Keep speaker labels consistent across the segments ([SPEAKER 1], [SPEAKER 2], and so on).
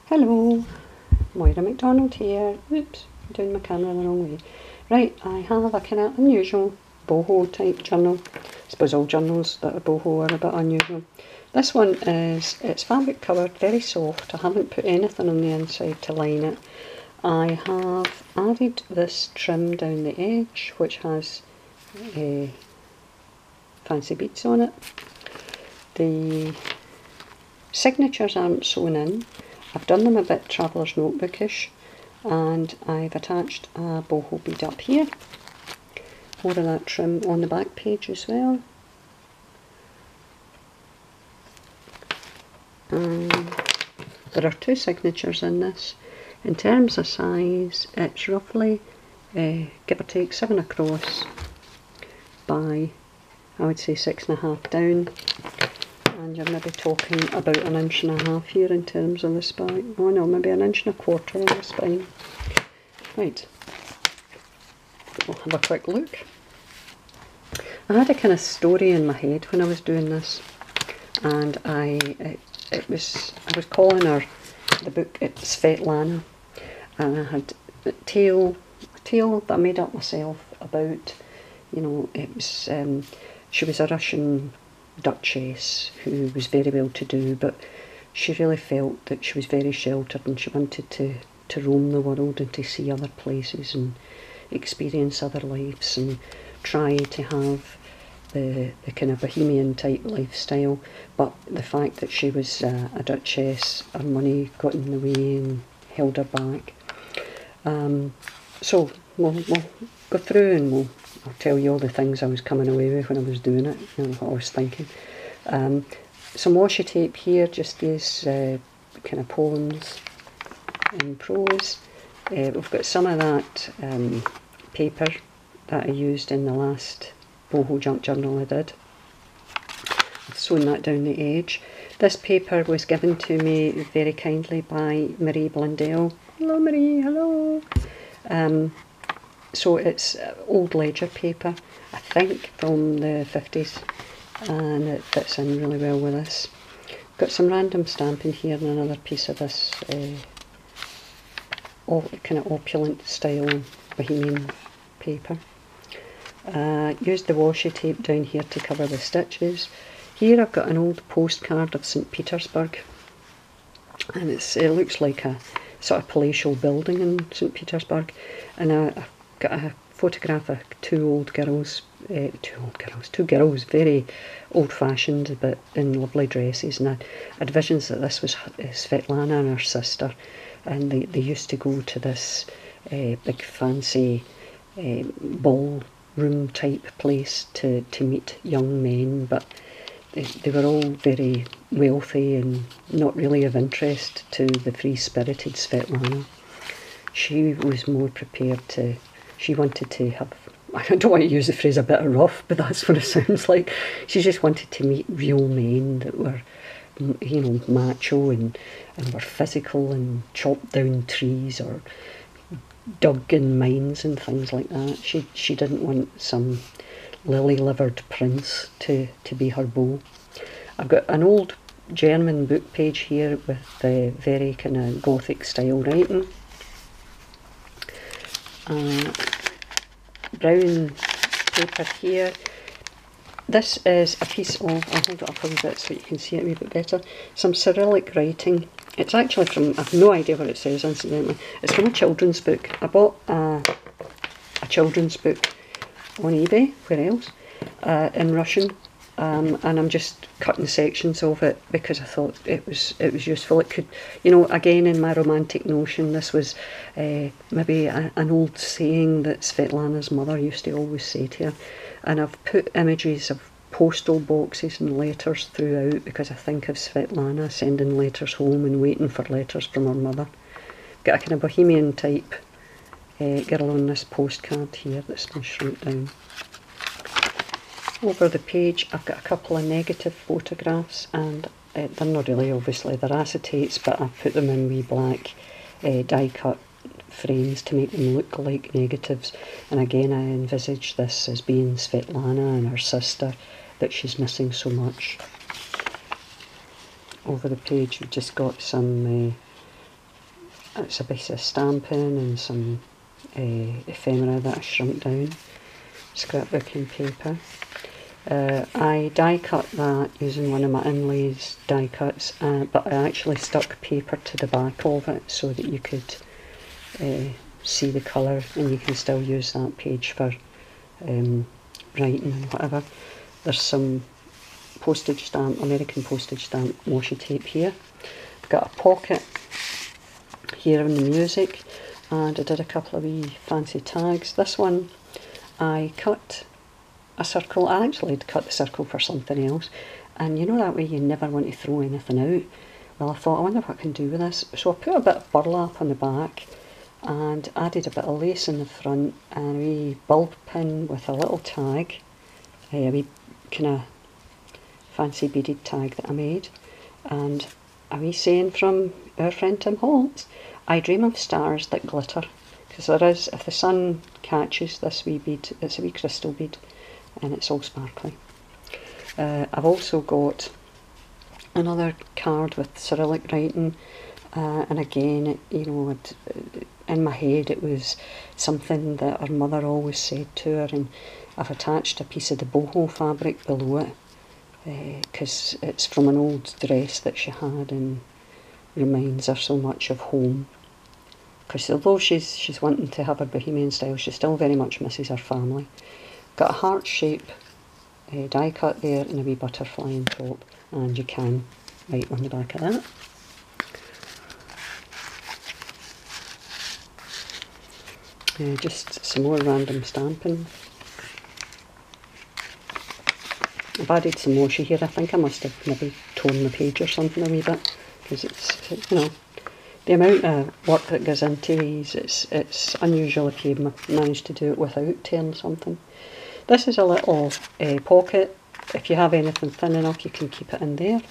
[SPEAKER 1] Hello, Moira McDonald here. Oops, I'm doing my camera the wrong way. Right, I have a kind of unusual boho type journal. I suppose all journals that are boho are a bit unusual. This one it's fabric covered, very soft. I haven't put anything on the inside to line it. I have added this trim down the edge, which has fancy beads on it. The signatures aren't sewn in. I've done them a bit traveller's notebookish, and I've attached a boho bead up here. More of that trim on the back page as well. There are two signatures in this. In terms of size, it's roughly, give or take, 7 across by, I would say, 6.5 down. And you're maybe talking about 1.5 inches here in terms of the spine. Oh no, maybe 1.25 inches on the spine. Right, we'll have a quick look. I had a kind of story in my head when I was doing this, and I was calling her, the book, it's Svetlana, and I had a tale that I made up myself about, you know, it was, she was a Russian duchess who was very well to do, but she really felt that she was very sheltered, and she wanted to roam the world and to see other places and experience other lives and try to have the kind of bohemian type lifestyle. But the fact that she was a duchess, her money got in the way and held her back. So we'll go through and I'll tell you all the things I was coming away with when I was doing it, you know, what I was thinking. Some washi tape here, just these kind of poems in prose. We've got some of that paper that I used in the last boho junk journal I did. I've sewn that down the edge. This paper was given to me very kindly by Marie Blundell. Hello Marie, hello! So it's old ledger paper, I think from the 50s, and it fits in really well with this. Got some random stamping here and another piece of this kind of opulent style bohemian paper. Used the washi tape down here to cover the stitches. Here I've got an old postcard of St. Petersburg, and it looks like a sort of palatial building in St. Petersburg, and I've got a photograph of two girls, very old-fashioned but in lovely dresses, and I had visions that this was Svetlana and her sister, and they used to go to this big fancy ballroom type place to meet young men, but they were all very wealthy and not really of interest to the free-spirited Svetlana. She was more prepared to, she wanted to have, I don't want to use the phrase a bit rough, but that's what it sounds like. She just wanted to meet real men that were, you know, macho and were physical and chopped down trees or dug in mines and things like that. She didn't want some lily-livered prince to be her beau. I've got an old German book page here with the very kind of Gothic style writing. Brown paper here. This is a piece of, I'll hold it up a wee bit so you can see it a wee bit better, some Cyrillic writing. It's actually from, I've no idea what it says incidentally, it's from a children's book. I bought a children's book on eBay, where else, in Russian, and I'm just cutting sections of it because I thought it was useful. It could, you know, again in my romantic notion, this was maybe an old saying that Svetlana's mother used to always say to her, and I've put images of postal boxes and letters throughout because I think of Svetlana sending letters home and waiting for letters from her mother. Got a kind of bohemian type girl on this postcard here that's been shrunk down. Over the page I've got a couple of negative photographs, and they're not really, obviously they're acetates, but I've put them in wee black die cut frames to make them look like negatives, and again I envisage this as being Svetlana and her sister that she's missing so much. Over the page we've just got some it's a piece of stamping and some ephemera that I shrunk down, scrapbooking paper. I die cut that using one of my inlays die cuts, but I actually stuck paper to the back of it so that you could see the colour, and you can still use that page for writing and whatever. There's some postage stamp, American postage stamp washi tape here. I've got a pocket here on the music, and I did a couple of wee fancy tags. This one I cut a circle. I actually had cut the circle for something else, and you know that way you never want to throw anything out. Well, I thought, I wonder what I can do with this. So I put a bit of burlap on the back and added a bit of lace in the front and a wee bulb pin with a little tag, a wee kind of fancy beaded tag that I made, and a wee saying from our friend Tim Holtz: I dream of stars that glitter. Because there is, if the sun catches this wee bead, it's a wee crystal bead and it's all sparkly. I've also got another card with Cyrillic writing, and again, you know, in my head it was something that her mother always said to her, and I've attached a piece of the Boho fabric below it because it's from an old dress that she had and reminds her so much of home. Because although she's wanting to have her bohemian style, she still very much misses her family. Got a heart shape die cut there and a wee butterfly on top, and you can write on the back of that. Just some more random stamping. I've added some washi here. I think I must have maybe torn the page or something a wee bit, because it's, you know, the amount of work that goes into these, it's unusual if you manage to do it without tearing something. This is a little pocket. If you have anything thin enough, you can keep it in there.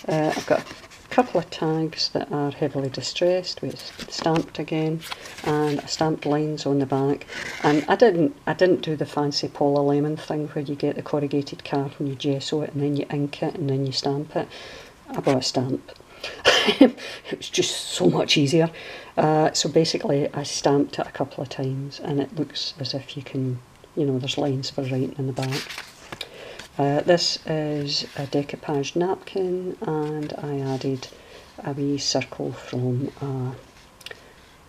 [SPEAKER 1] I've got a couple of tags that are heavily distressed, with stamped again, and I stamped lines on the back. And I didn't do the fancy Paula Lemon thing where you get the corrugated card and you gesso it and then you ink it and then you stamp it. I bought a stamp. It was just so much easier. So basically I stamped it a couple of times and it looks as if you can, you know, there's lines for writing in the back. This is a decoupage napkin, and I added a wee circle from a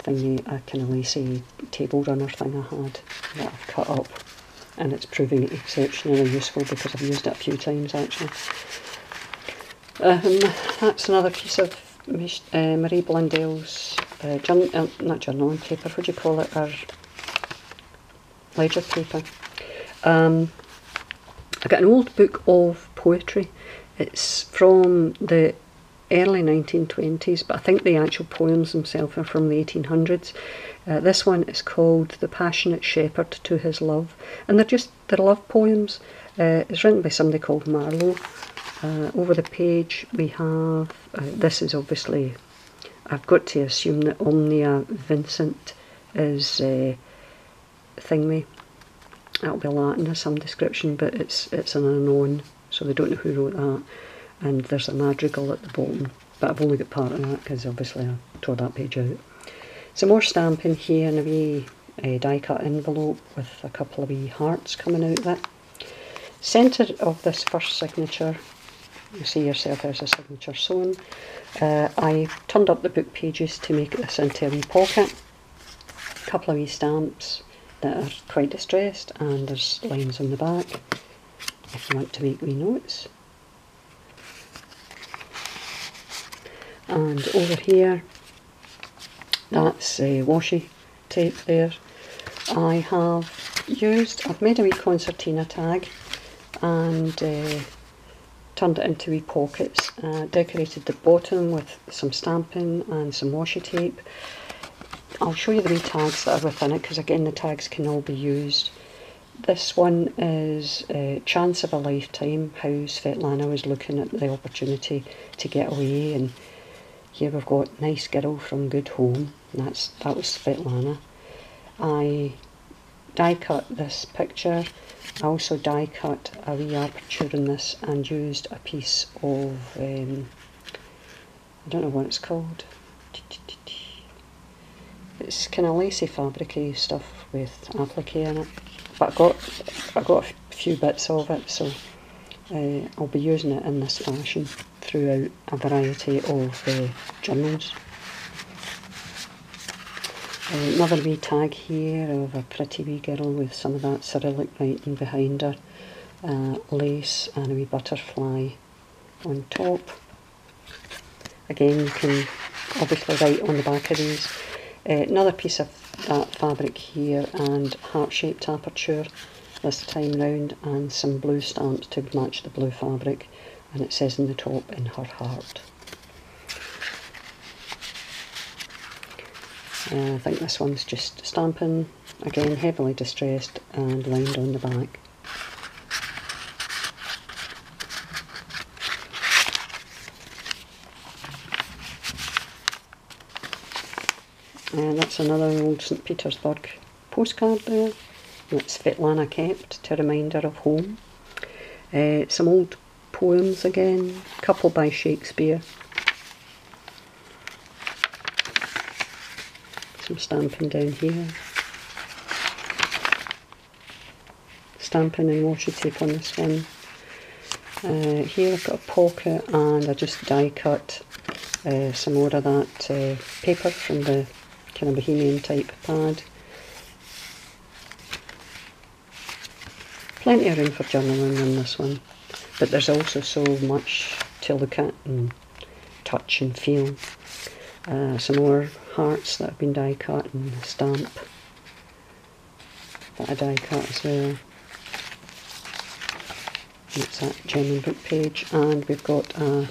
[SPEAKER 1] thingy, a kind of lacy table runner thing I had that I've cut up, and it's proving exceptionally useful because I've used it a few times actually. That's another piece of Marie Blundell's not journaling paper, what do you call it, or ledger paper. I got an old book of poetry. It's from the early 1920s, but I think the actual poems themselves are from the 1800s. This one is called The Passionate Shepherd to His Love, and they're love poems. It's written by somebody called Marlowe. Over the page we have, this is obviously, I've got to assume that Omnia Vincent is thingy. That'll be Latin of some description, but it's an unknown, so they don't know who wrote that. And there's a madrigal at the bottom, but I've only got part of that because obviously I tore that page out. Some more stamping here in a wee die cut envelope with a couple of wee hearts coming out of it. Centre of this first signature, you see yourself there's a signature sewn. I turned up the book pages to make this into a wee pocket. A couple of wee stamps that are quite distressed, and there's lines on the back if you want to make wee notes. And over here, that's washi tape there. I've made a wee concertina tag and turned it into wee pockets, decorated the bottom with some stamping and some washi tape. I'll show you the wee tags that are within it, because again the tags can all be used. This one is Chance of a Lifetime, how Svetlana was looking at the opportunity to get away, and here we've got Nice Girl from Good Home, and that was Svetlana. I die cut this picture. I also die cut a wee aperture in this and used a piece of, I don't know what it's called, It's kind of lacy fabricy stuff with applique in it, but I got a few bits of it, so I'll be using it in this fashion throughout a variety of journals. Another wee tag here of a pretty wee girl with some of that Cyrillic writing behind her, lace and a wee butterfly on top. Again, you can obviously write on the back of these. Another piece of that fabric here, and heart-shaped aperture this time round, and some blue stamps to match the blue fabric, and it says in the top, "In her heart." I think this one's just stamping, again heavily distressed and lined on the back. And that's another old St Petersburg postcard there that Svetlana kept to remind her of home. Some old poems again, a couple by Shakespeare. Some stamping down here. Stamping and washi tape on this one. Here I've got a pocket, and I just die cut some more of that paper from the kind of bohemian type pad. Plenty of room for journaling on this one, but there's also so much to look at and touch and feel. Some more hearts that have been die cut, and a stamp that I die cut as well. That's that German book page, and we've got a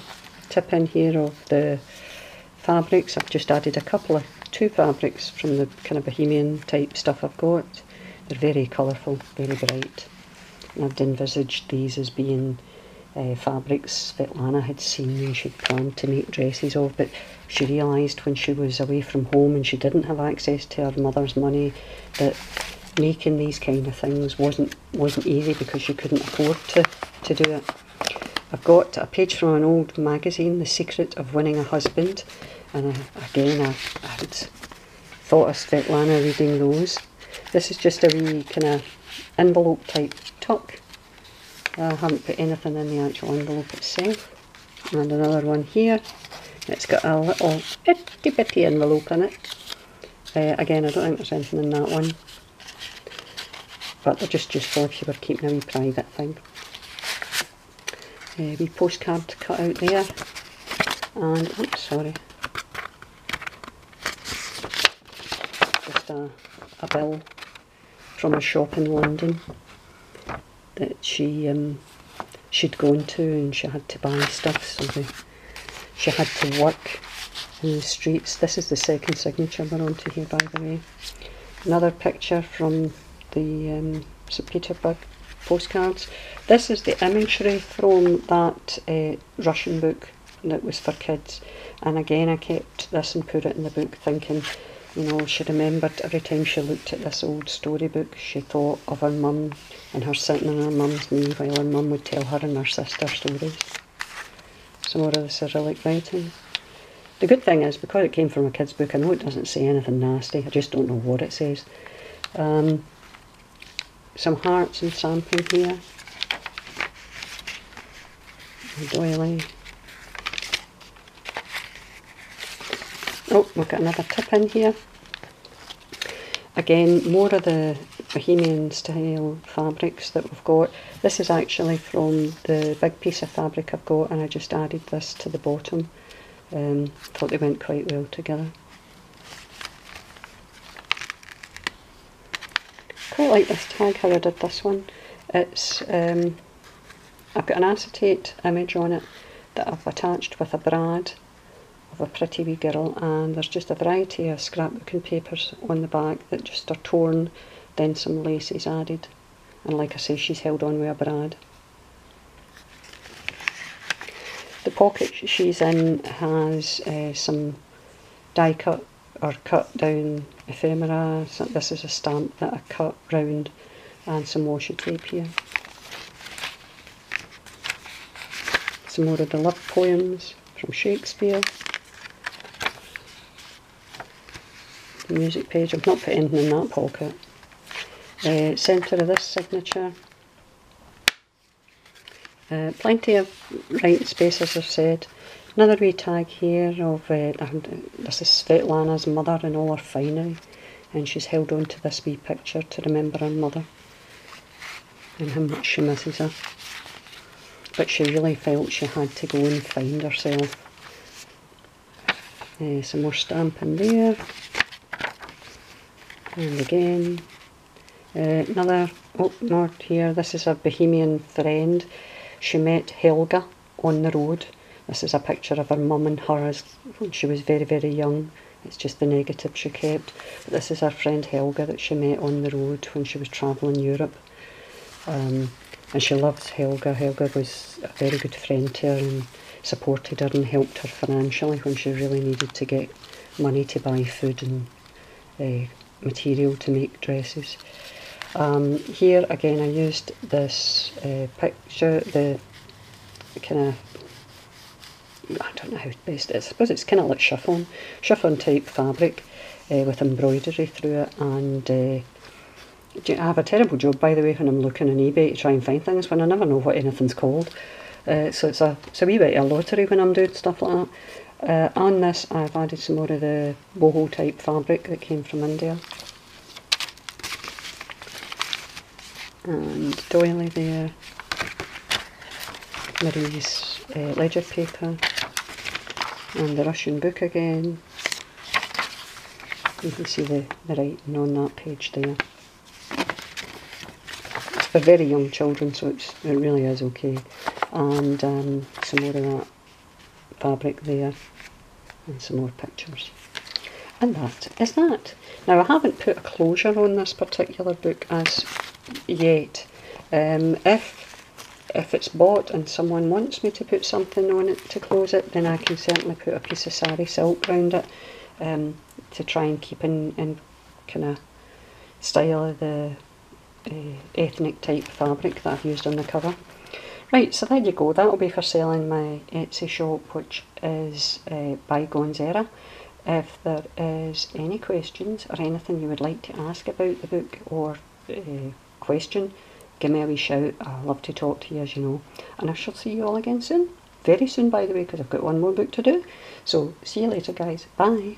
[SPEAKER 1] tip in here of the fabrics. I've just added two fabrics from the kind of bohemian type stuff I've got. They're very colourful, very bright. And I'd envisaged these as being fabrics Svetlana had seen and she'd planned to make dresses of, but she realised when she was away from home and she didn't have access to her mother's money that making these kind of things wasn't easy, because she couldn't afford to do it. I've got a page from an old magazine, The Secret of Winning a Husband, and again I had thought of Svetlana reading those. This is just a wee kind of envelope type tuck. I haven't put anything in the actual envelope itself. And another one here. It's got a little itty bitty envelope in it. Again, I don't think there's anything in that one, but they're just useful if you were keeping a wee private thing. A wee postcard to cut out there, and oops, sorry, just a bill from a shop in London that she'd gone to, and she had to buy stuff, so she had to work in the streets. This is the second signature we're on to here, by the way. Another picture from the St Petersburg postcards. This is the imagery from that Russian book that was for kids, and again I kept this and put it in the book, thinking, you know, she remembered every time she looked at this old storybook, she thought of her mum and her sitting on her mum's knee while her mum would tell her and her sister stories. Some more of the Cyrillic writing. The good thing is, because it came from a kid's book, I know it doesn't say anything nasty, I just don't know what it says. Some hearts and stamping here. A doily. Oh, we've got another tip in here. Again, more of the bohemian style fabrics that we've got. This is actually from the big piece of fabric I've got, and I just added this to the bottom. Thought they went quite well together. Quite like this tag, how I did this one. It's I've got an acetate image on it that I've attached with a brad of a pretty wee girl, and there's just a variety of scrapbooking papers on the back that just are torn, then some lace is added, and like I say, she's held on with a brad. The pocket she's in has some die cut or cut down ephemera. So this is a stamp that I cut round, and some washi tape here. Some more of the love poems from Shakespeare. the music page. I've not put anything in that pocket. Centre of this signature. Plenty of writing space, as I've said. Another wee tag here of, this is Svetlana's mother in all her finery, and she's held on to this wee picture to remember her mother and how much she misses her. But she really felt she had to go and find herself. Some more stamping there. And again, another note here. This is a Bohemian friend. She met Helga on the road. This is a picture of her mum and her as when she was very, very young. It's just the negative she kept. But this is her friend Helga that she met on the road when she was travelling Europe. And she loves Helga. Helga was a very good friend to her and supported her and helped her financially when she really needed to get money to buy food and material to make dresses. Here again I used this picture, the kind of, I don't know how best it is, I suppose it's kind of like chiffon type fabric with embroidery through it, and I have a terrible job, by the way, when I'm looking on eBay to try and find things when I never know what anything's called. So it's a wee bit of a lottery when I'm doing stuff like that. On this I've added some more of the boho type fabric that came from India. And doily there. Marie's ledger paper. And the Russian book again. You can see the writing on that page there. It's for very young children, so it really is okay. And some more of that fabric there, and some more pictures. And that is that. Now I haven't put a closure on this particular book as yet. If it's bought and someone wants me to put something on it to close it, then I can certainly put a piece of sari silk around it to try and keep in kind of style of the ethnic type fabric that I've used on the cover. Right, so there you go. That'll be for sale in my Etsy shop, which is Bygones Era. If there is any questions or anything you would like to ask about the book or question, give me a wee shout. I love to talk to you, as you know. And I shall see you all again soon. Very soon, by the way, because I've got one more book to do. So, see you later, guys. Bye.